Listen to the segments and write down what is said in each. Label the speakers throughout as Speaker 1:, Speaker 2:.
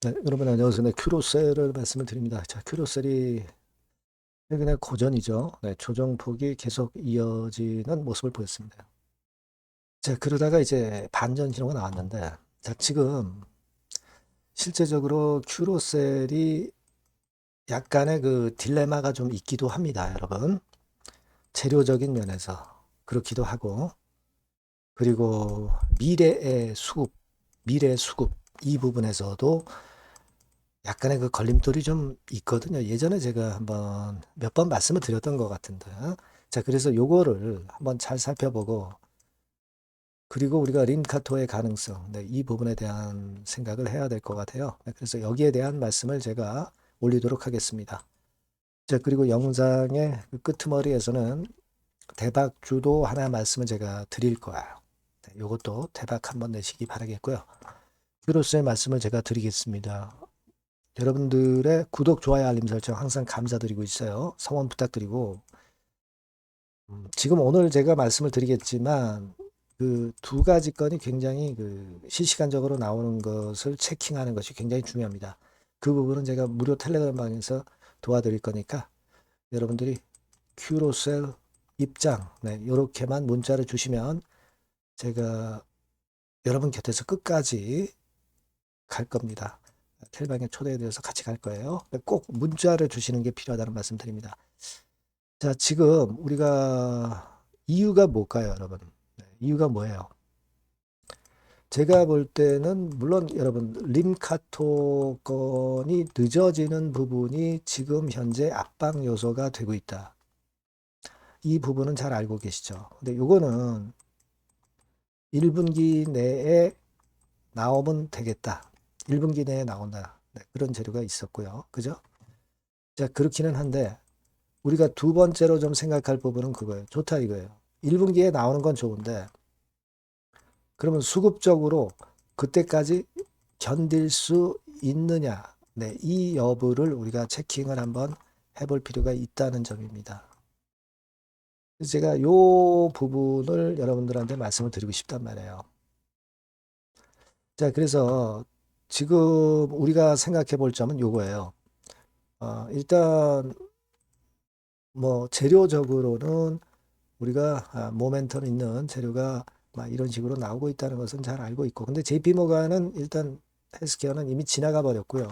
Speaker 1: 네, 여러분 안녕하세요. 네, 큐로셀을 말씀을 드립니다. 자, 큐로셀이 최근에 고전이죠. 네, 조정폭이 계속 이어지는 모습을 보였습니다. 자, 그러다가 이제 반전 신호가 나왔는데, 자, 지금 실제적으로 큐로셀이 약간의 그 딜레마가 좀 있기도 합니다, 여러분. 재료적인 면에서 그렇기도 하고, 그리고 미래 수급 이 부분에서도 약간의 그 걸림돌이 좀 있거든요. 예전에 제가 한번 몇 번 말씀을 드렸던 것 같은데. 자, 그래서 요거를 한번 잘 살펴보고, 그리고 우리가 림카토의 가능성, 네, 이 부분에 대한 생각을 해야 될 것 같아요. 네, 그래서 여기에 대한 말씀을 제가 올리도록 하겠습니다. 자, 그리고 영상의 그 끄트머리에서는 대박 주도 하나 말씀을 제가 드릴 거예요. 네, 요것도 대박 한번 내시기 바라겠고요. 큐로스의 말씀을 제가 드리겠습니다. 여러분들의 구독, 좋아요, 알림 설정 항상 감사드리고 있어요. 성원 부탁드리고, 지금 오늘 제가 말씀을 드리겠지만, 그 두 가지 건이 굉장히 그 실시간적으로 나오는 것을 체킹하는 것이 굉장히 중요합니다. 그 부분은 제가 무료 텔레그램 방에서 도와드릴 거니까, 여러분들이 큐로셀 입장, 네, 요렇게만 문자를 주시면 제가 여러분 곁에서 끝까지 갈 겁니다. 텔방에 초대해 드려서 같이 갈 거예요. 꼭 문자를 주시는 게 필요하다는 말씀 드립니다. 자, 지금 우리가 이유가 뭘까요, 여러분? 네, 이유가 뭐예요? 제가 볼 때는 물론 여러분 림카토 건이 늦어지는 부분이 지금 현재 압박 요소가 되고 있다. 이 부분은 잘 알고 계시죠? 근데 요거는 1분기 내에 나오면 되겠다. 1분기 내에 나온다. 네, 그런 재료가 있었고요. 그죠? 자, 그렇기는 한데 우리가 두 번째로 좀 생각할 부분은 그거예요. 좋다 이거예요. 1분기에 나오는 건 좋은데 그러면 수급적으로 그때까지 견딜 수 있느냐? 네, 이 여부를 우리가 체킹을 한번 해볼 필요가 있다는 점입니다. 그래서 제가 이 부분을 여러분들한테 말씀을 드리고 싶단 말이에요. 자, 그래서 지금 우리가 생각해 볼 점은 요거예요. 일단 뭐 재료적으로는 우리가 모멘텀 있는 재료가 막 이런 식으로 나오고 있다는 것은 잘 알고 있고, 근데 JP 모간은 일단 헬스케어는 이미 지나가 버렸고요.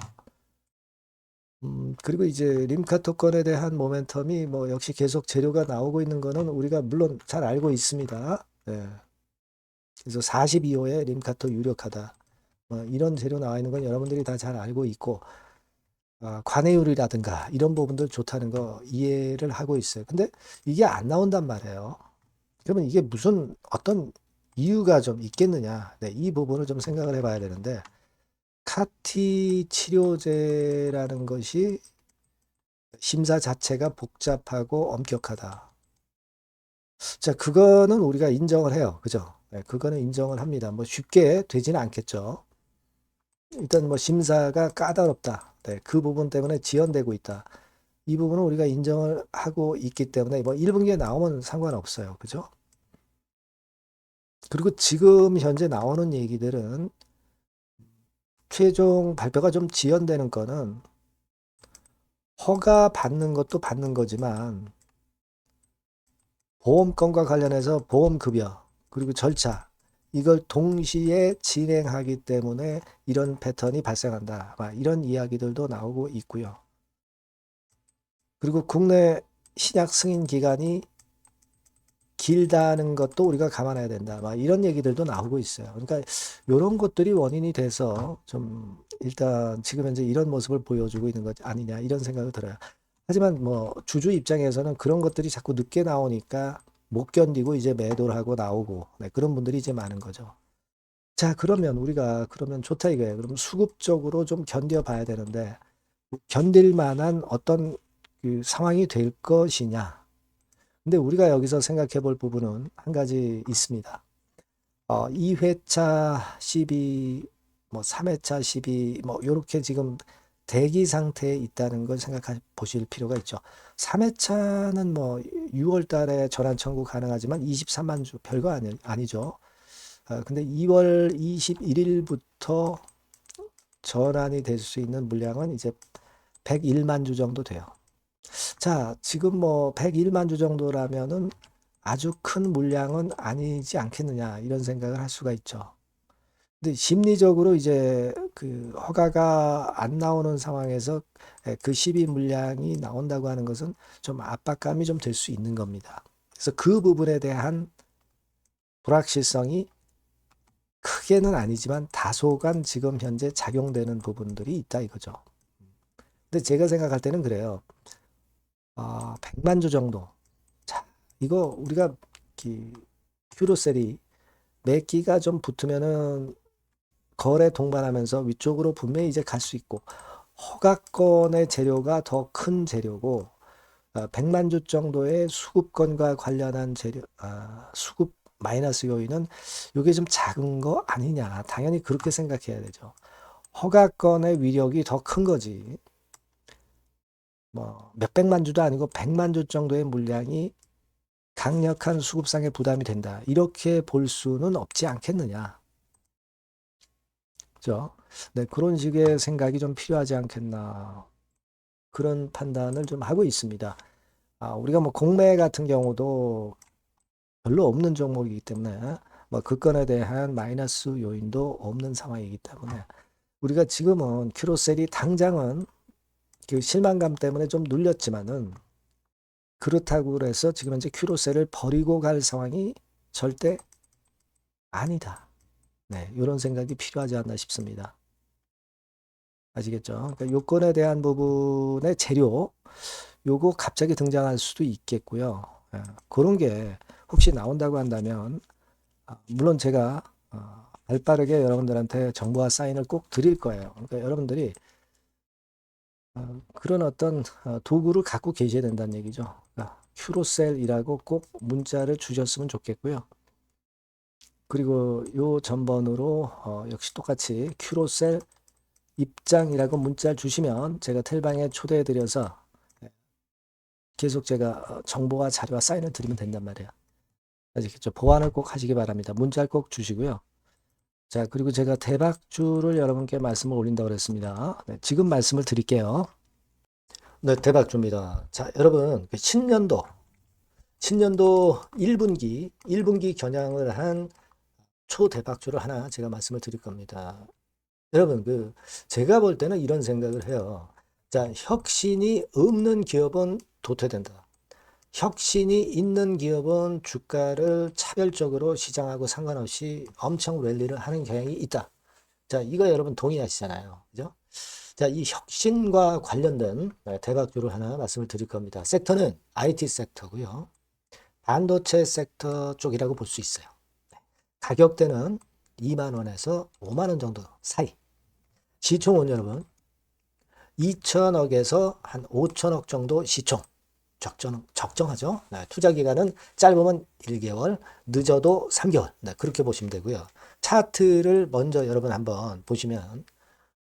Speaker 1: 그리고 이제 림카토 건에 대한 모멘텀이 뭐 역시 계속 재료가 나오고 있는 거는 우리가 물론 잘 알고 있습니다. 네. 그래서 42호에 림카토 유력하다. 뭐 이런 재료 나와 있는 건 여러분들이 다 잘 알고 있고, 관해율이라든가 이런 부분들 좋다는 거 이해를 하고 있어요. 근데 이게 안 나온단 말이에요. 그러면 이게 무슨 어떤 이유가 좀 있겠느냐. 네, 이 부분을 좀 생각을 해봐야 되는데, 카티 치료제라는 것이 심사 자체가 복잡하고 엄격하다. 자, 그거는 우리가 인정을 해요. 그죠? 네, 그거는 인정을 합니다. 뭐 쉽게 되지는 않겠죠. 일단 뭐 심사가 까다롭다. 네, 그 부분 때문에 지연되고 있다. 이 부분은 우리가 인정을 하고 있기 때문에 뭐 1분기에 나오면 상관없어요. 그죠? 그리고 지금 현재 나오는 얘기들은 최종 발표가 좀 지연되는 거는 허가 받는 것도 받는 거지만 보험건과 관련해서 보험급여 그리고 절차 이걸 동시에 진행하기 때문에 이런 패턴이 발생한다. 이런 이야기들도 나오고 있고요. 그리고 국내 신약 승인 기간이 길다는 것도 우리가 감안해야 된다. 이런 얘기들도 나오고 있어요. 그러니까 이런 것들이 원인이 돼서 좀 일단 지금 현재 이런 모습을 보여주고 있는 것 아니냐 이런 생각이 들어요. 하지만 뭐 주주 입장에서는 그런 것들이 자꾸 늦게 나오니까 못 견디고 이제 매도를 하고 나오고 네, 그런 분들이 이제 많은 거죠. 자, 그러면 우리가 그러면 좋다 이거예요. 그럼 수급적으로 좀 견뎌 봐야 되는데 견딜 만한 어떤 그 상황이 될 것이냐. 근데 우리가 여기서 생각해 볼 부분은 한 가지 있습니다. 2회차 시비, 뭐 3회차 시비, 뭐 요렇게 지금 대기 상태에 있다는 걸 생각해 보실 필요가 있죠. 3회차는 뭐 6월 달에 전환 청구 가능하지만 23만 주 별거 아니죠. 근데 2월 21일부터 전환이 될 수 있는 물량은 이제 101만 주 정도 돼요. 자, 지금 뭐 101만 주 정도라면은 아주 큰 물량은 아니지 않겠느냐 이런 생각을 할 수가 있죠. 근데 심리적으로 이제 그 허가가 안 나오는 상황에서 그 12 물량이 나온다고 하는 것은 좀 압박감이 좀 될 수 있는 겁니다. 그래서 그 부분에 대한 불확실성이 크게는 아니지만 다소간 지금 현재 작용되는 부분들이 있다 이거죠. 근데 제가 생각할 때는 그래요. 100만 주 정도. 자, 이거 우리가 큐로셀이 몇 기가 좀 붙으면은 거래 동반하면서 위쪽으로 분명히 이제 갈 수 있고 허가권의 재료가 더 큰 재료고 100만 주 정도의 수급권과 관련한 재료 수급 마이너스 요인은 이게 좀 작은 거 아니냐. 당연히 그렇게 생각해야 되죠. 허가권의 위력이 더 큰 거지. 뭐 몇백만 주도 아니고 100만 주 정도의 물량이 강력한 수급상의 부담이 된다. 이렇게 볼 수는 없지 않겠느냐. 그죠? 네, 그런 식의 생각이 좀 필요하지 않겠나. 그런 판단을 좀 하고 있습니다. 우리가 뭐 공매 같은 경우도 별로 없는 종목이기 때문에 뭐 그 건에 대한 마이너스 요인도 없는 상황이기 때문에 우리가 지금은 큐로셀이 당장은 그 실망감 때문에 좀 눌렸지만은 그렇다고 해서 지금 현재 큐로셀을 버리고 갈 상황이 절대 아니다. 네, 이런 생각이 필요하지 않나 싶습니다. 아시겠죠? 그러니까 요건에 대한 부분의 재료, 요거 갑자기 등장할 수도 있겠고요. 그런 게 혹시 나온다고 한다면, 물론 제가 발빠르게 여러분들한테 정보와 사인을 꼭 드릴 거예요. 그러니까 여러분들이 그런 어떤 도구를 갖고 계셔야 된다는 얘기죠. 그러니까 큐로셀이라고 꼭 문자를 주셨으면 좋겠고요. 그리고 요 전번으로 역시 똑같이 큐로셀 입장이라고 문자를 주시면 제가 텔방에 초대해 드려서 계속 제가 정보와 자료와 사인을 드리면 된단 말이에요. 아시겠죠? 보완을 꼭 하시기 바랍니다. 문자를 꼭 주시고요. 자, 그리고 제가 대박주를 여러분께 말씀을 올린다고 그랬습니다. 네, 지금 말씀을 드릴게요. 네, 대박주입니다. 자, 여러분, 신년도 1분기 겨냥을 한 초대박주를 하나 제가 말씀을 드릴 겁니다. 여러분, 제가 볼 때는 이런 생각을 해요. 자, 혁신이 없는 기업은 도태된다. 혁신이 있는 기업은 주가를 차별적으로 시장하고 상관없이 엄청 랠리를 하는 경향이 있다. 자, 이거 여러분 동의하시잖아요. 그죠? 자, 이 혁신과 관련된 대박주를 하나 말씀을 드릴 겁니다. 섹터는 IT 섹터고요. 반도체 섹터 쪽이라고 볼 수 있어요. 가격대는 2만 원에서 5만 원 정도 사이. 시총은 여러분 2천억에서 한 5천억 정도 시총. 적정하죠. 네, 투자 기간은 짧으면 1개월, 늦어도 3개월. 네, 그렇게 보시면 되고요. 차트를 먼저 여러분 한번 보시면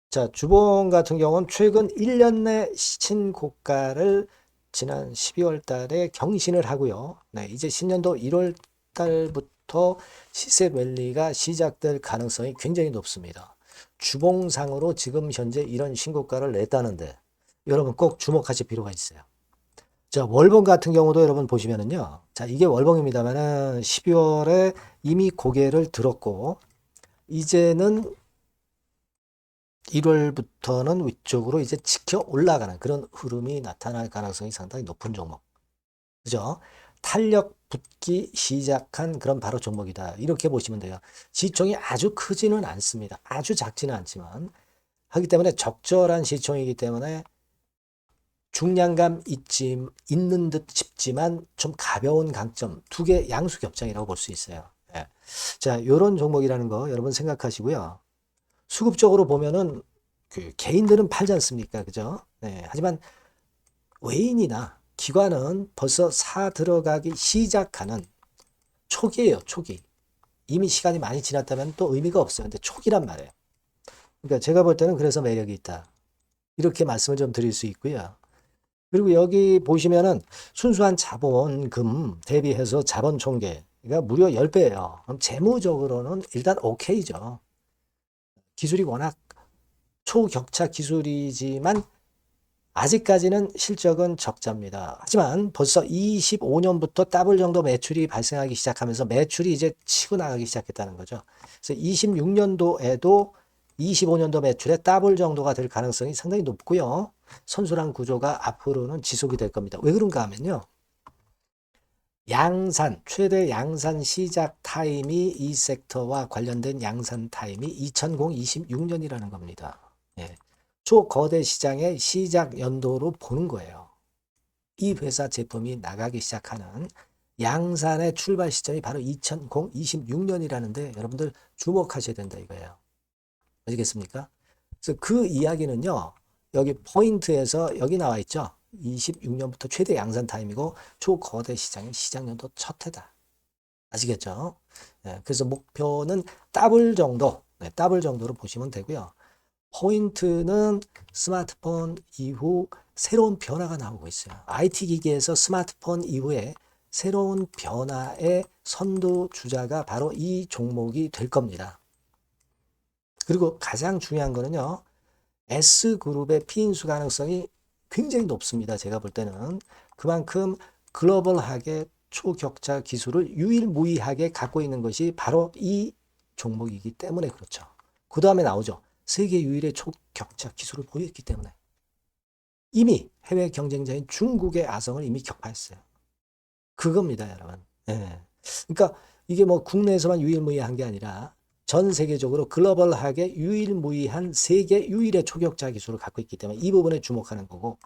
Speaker 1: 자, 주봉 같은 경우는 최근 1년 내 신고가를 지난 12월 달에 경신을 하고요. 네, 이제 신년도 1월 달부터 시세 랠리가 시작될 가능성이 굉장히 높습니다. 주봉상으로 지금 현재 이런 신고가를 냈다는데 여러분 꼭 주목하실 필요가 있어요. 자, 월봉 같은 경우도 여러분 보시면은요. 자, 이게 월봉입니다만은 12월에 이미 고개를 들었고 이제는 1월부터는 위쪽으로 이제 지켜 올라가는 그런 흐름이 나타날 가능성이 상당히 높은 종목. 그죠? 탄력 붙기 시작한 그런 바로 종목이다. 이렇게 보시면 돼요. 시총이 아주 크지는 않습니다. 아주 작지는 않지만 하기 때문에 적절한 시총이기 때문에 중량감 있는 듯 싶지만 좀 가벼운 강점 두 개 양수 겹장이라고 볼 수 있어요. 예. 자, 이런 종목이라는 거 여러분 생각하시고요. 수급적으로 보면은 그 개인들은 팔지 않습니까? 그죠? 네. 하지만 외인이나 기관은 벌써 사 들어가기 시작하는 초기예요, 초기. 이미 시간이 많이 지났다면 또 의미가 없어요. 근데 초기란 말이에요. 그러니까 제가 볼 때는 그래서 매력이 있다. 이렇게 말씀을 좀 드릴 수 있고요. 그리고 여기 보시면은 순수한 자본금 대비해서 자본 총계가 무려 10배예요. 그럼 재무적으로는 일단 오케이죠. 기술이 워낙 초격차 기술이지만 아직까지는 실적은 적자입니다. 하지만 벌써 25년부터 더블 정도 매출이 발생하기 시작하면서 매출이 이제 치고 나가기 시작했다는 거죠. 그래서 26년도에도 25년도 매출의 더블 정도가 될 가능성이 상당히 높고요. 선순환 구조가 앞으로는 지속이 될 겁니다. 왜 그런가 하면요. 양산, 최대 양산 시작 타임이 이 섹터와 관련된 양산 타임이 2026년이라는 겁니다. 예. 초거대 시장의 시작 연도로 보는 거예요. 이 회사 제품이 나가기 시작하는 양산의 출발 시점이 바로 2026년이라는데 여러분들 주목하셔야 된다 이거예요. 아시겠습니까? 그래서 그 이야기는요. 여기 포인트에서 여기 나와 있죠. 26년부터 최대 양산 타임이고 초거대 시장의 시작 연도 첫 해다. 아시겠죠? 네, 그래서 목표는 더블 정도, 네, 더블 정도로 보시면 되고요. 포인트는 스마트폰 이후 새로운 변화가 나오고 있어요. IT 기기에서 스마트폰 이후에 새로운 변화의 선두주자가 바로 이 종목이 될 겁니다. 그리고 가장 중요한 거는요. S그룹의 피인수 가능성이 굉장히 높습니다. 제가 볼 때는. 그만큼 글로벌하게 초격차 기술을 유일무이하게 갖고 있는 것이 바로 이 종목이기 때문에 그렇죠. 그 다음에 나오죠. 세계 유일의 초격차 기술을 보였기 때문에. 이미 해외 경쟁자인 중국의 아성을 이미 격파했어요. 그겁니다, 여러분. 예. 그러니까 이게 뭐 국내에서만 유일무이한 게 아니라 전 세계적으로 글로벌하게 유일무이한 세계 유일의 초격차 기술을 갖고 있기 때문에 이 부분에 주목하는 거고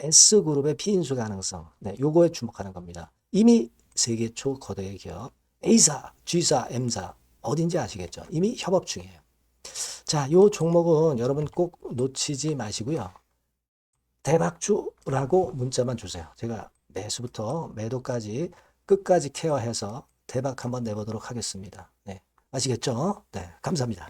Speaker 1: S그룹의 피인수 가능성, 네, 요거에 주목하는 겁니다. 이미 세계 초거대 기업 A사, G사, M사 어딘지 아시겠죠? 이미 협업 중이에요. 자, 요 종목은 여러분 꼭 놓치지 마시고요. 대박주라고 문자만 주세요. 제가 매수부터 매도까지 끝까지 케어해서 대박 한번 내보도록 하겠습니다. 네, 아시겠죠? 네, 감사합니다.